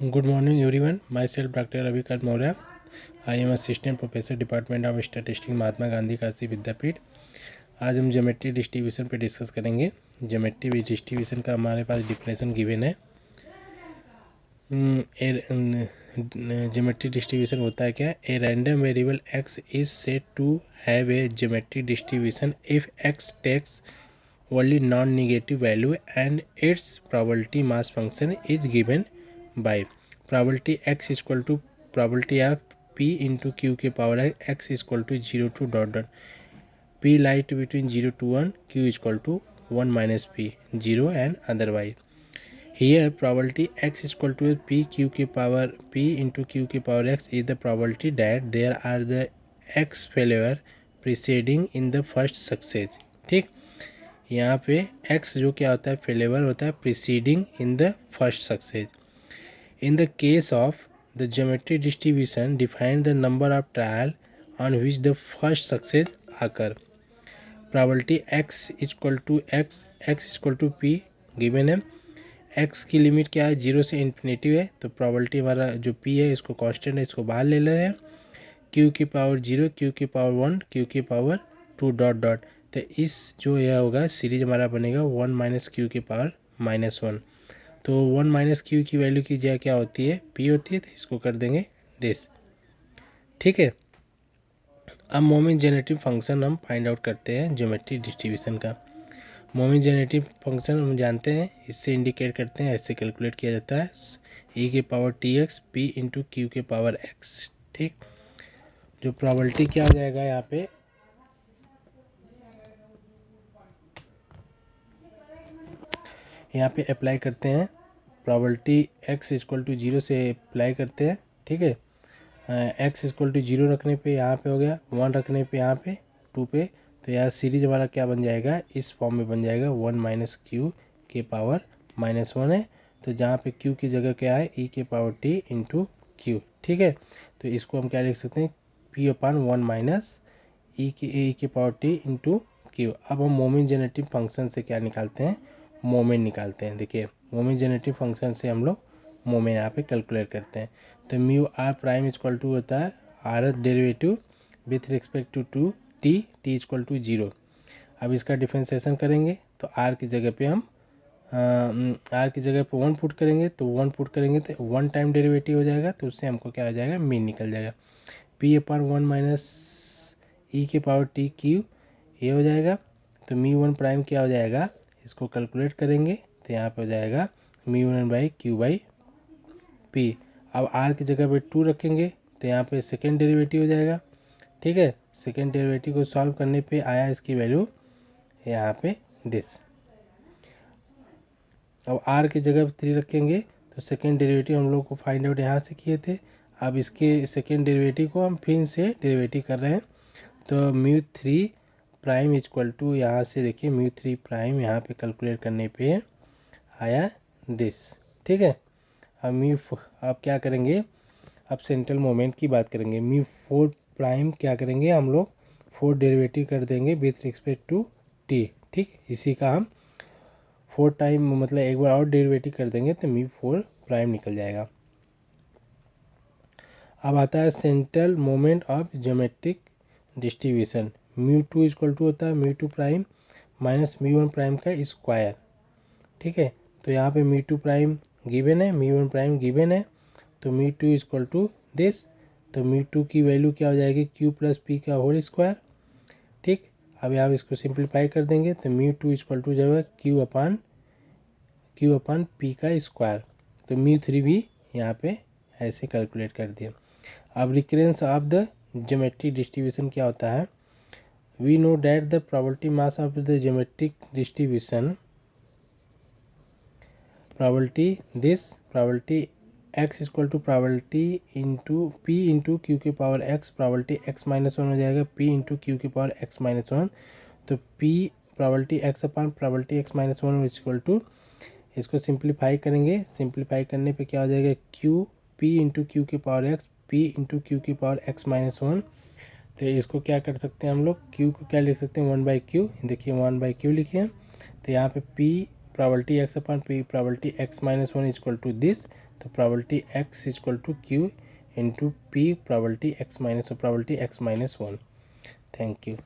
Good morning everyone. Myself Dr. Ravikant Maurya. I am Assistant Professor Department of Statistics Mahatma Gandhi Kashi Vidyapeeth. आज हम geometry distribution पे discuss करेंगे। Geometry distribution का हमारे पास डिफिनेशन गिवन है। ज्योमेट्री डिस्ट्रीब्यूशन होता है क्या? A random variable x is said to have a geometric distribution if x takes only non-negative value and its probability mass function is given by probability x is equal to probability of p into q के power x is equal to 0 to dot dot p lies between 0 to 1, q is equal to 1 minus p 0 and otherwise. Here probability x is equal to p q के power p into q के power x is the probability that there are the x failure preceding in the first success. ठीक, यहाँ पे x जो क्या होता है, failure होता है preceding in the first success. In the case of the geometry distribution define the number of trial on which the first success occur. Probability x equal to x equal to p given है। x की limit क्या है, 0 से infinity है, तो probability हमारा जो p है इसको कांस्टेंट है, इसको बाहर ले रहे हैं। q की पावर 0, q की पावर 1, q की पावर 2 डॉट डॉट, तो इस जो यह होगा सीरीज हमारा बनेगा 1 माइनस क्यू की पावर -1। तो 1 माइनस क्यू की वैल्यू की जगह क्या होती है, p होती है, तो इसको कर देंगे दिस। ठीक है, अब मोमेंट जेनरेटिव फंक्शन हम फाइंड आउट करते हैं ज्योमेट्री डिस्ट्रीब्यूशन का। मोमेंट जेनरेटिव फंक्शन हम जानते हैं, इससे इंडिकेट करते हैं, ऐसे कैलकुलेट किया जाता है e के power tx p into q के पावर x। ठीक, जो प्रोबेबिलिटी क्या हो जाएगा यहाँ पे, यहाँ पे अप्लाई करते हैं प्रोबेबिलिटी x इक्वल टू 0 से अप्लाई करते हैं। ठीक है, x इक्वल टू 0 रखने पे यहाँ पे हो गया, 1 रखने पे यहाँ पे 2 पे, तो यार सीरीज हमारा क्या बन जाएगा, इस फॉर्म में बन जाएगा 1 माइनस क्यू के पावर -1 है। तो जहाँ पे q की जगह क्या है, e के पावर t इंटू क्यू। ठीक है, तो इसको हम क्या लिख सकते हैं, p अपान 1 माइनस e के पावर t इंटू क्यू। अब हम मोमेंट जेनरेटिव फंक्शन से क्या निकालते हैं, मोमेंट निकालते हैं। देखिए, मोमेंट जेनरेटिव फंक्शन से हम लोग मोमेंट यहाँ पे कैलकुलेट करते हैं। तो mu r prime equal to होता है r derivative with respect to t equal to 0। अब इसका डिफ्रेंसिएशन करेंगे तो आर की जगह पे हम आर की जगह पे 1 पुट करेंगे, तो 1 पुट करेंगे तो 1 टाइम डेरिवेटिव हो जाएगा, तो उससे हमको क्या हो जाएगा, मीन निकल जाएगा। पी अपान 1 माइनस ई के पावर टी क्यू ये हो जाएगा। तो म्यू 1 प्राइम क्या हो जाएगा, इसको कैलकुलेट करेंगे तो यहाँ पे हो जाएगा μ1 बाई क्यू बाई पी। अब आर की जगह पे 2 रखेंगे तो यहाँ पे सेकेंड डेरिवेटिव हो जाएगा। ठीक है, सेकेंड डेरिवेटिव को सॉल्व करने पे आया इसकी वैल्यू यहाँ पे दिस। अब आर की जगह पे 3 रखेंगे तो सेकेंड डेरिवेटिव हम लोग को फाइंड आउट यहाँ से किए थे। अब इसके सेकेंड डेरिवेटिव को हम फिर से डेरिवेटिव कर रहे हैं, तो μ3 प्राइम इक्वल टू यहाँ से देखिए μ3 प्राइम यहाँ पे कैलकुलेट करने पे आया दिस। ठीक है, अब क्या करेंगे, अब सेंट्रल मोमेंट की बात करेंगे। μ4 प्राइम क्या करेंगे हम लोग, 4 डेरिवेटिव कर देंगे विथ रिस्पेक्ट टू टी। ठीक, इसी का हम 4 टाइम मतलब एक बार और डेरिवेटिव कर देंगे तो μ4 प्राइम निकल जाएगा। अब आता है central moment of geometric distribution. μ2 equal to होता है μ2 प्राइम माइनस μ1 प्राइम का स्क्वायर। ठीक है, तो यहाँ पे μ2 प्राइम गिवन है, μ1 प्राइम गिवन है, तो μ2 इक्वल टू दिस। तो μ2 की वैल्यू क्या हो जाएगी, q प्लस पी का होल स्क्वायर। ठीक, अब यहाँ इसको सिंप्लीफाई कर देंगे तो μ2 इक्वल टू जाएगा q अपान पी का स्क्वायर। तो μ3 भी यहाँ पे ऐसे कैलकुलेट कर दिया। अब recurrence of the geometric distribution क्या होता है, we know that the probability mass of the geometric distribution probability x equal to probability into p into q के पावर x, प्रोबेबिलिटी x -1 हो जाएगा p इंटू क्यू के power x -1। तो p probability x upon probability x -1 equal to, इसको simplify करेंगे, simplify करने पे क्या हो जाएगा, q p इंटू क्यू के power x p into q के पावर x -1। तो इसको क्या कर सकते हैं हम लोग, q को क्या लिख सकते हैं, 1 बाई क्यू। देखिए 1 बाई क्यू लिखे हैं, तो यहाँ पे p probability x upon p, probability x minus 1 is equal to this. तो probability x is equal to q into p probability x minus 1. Thank you.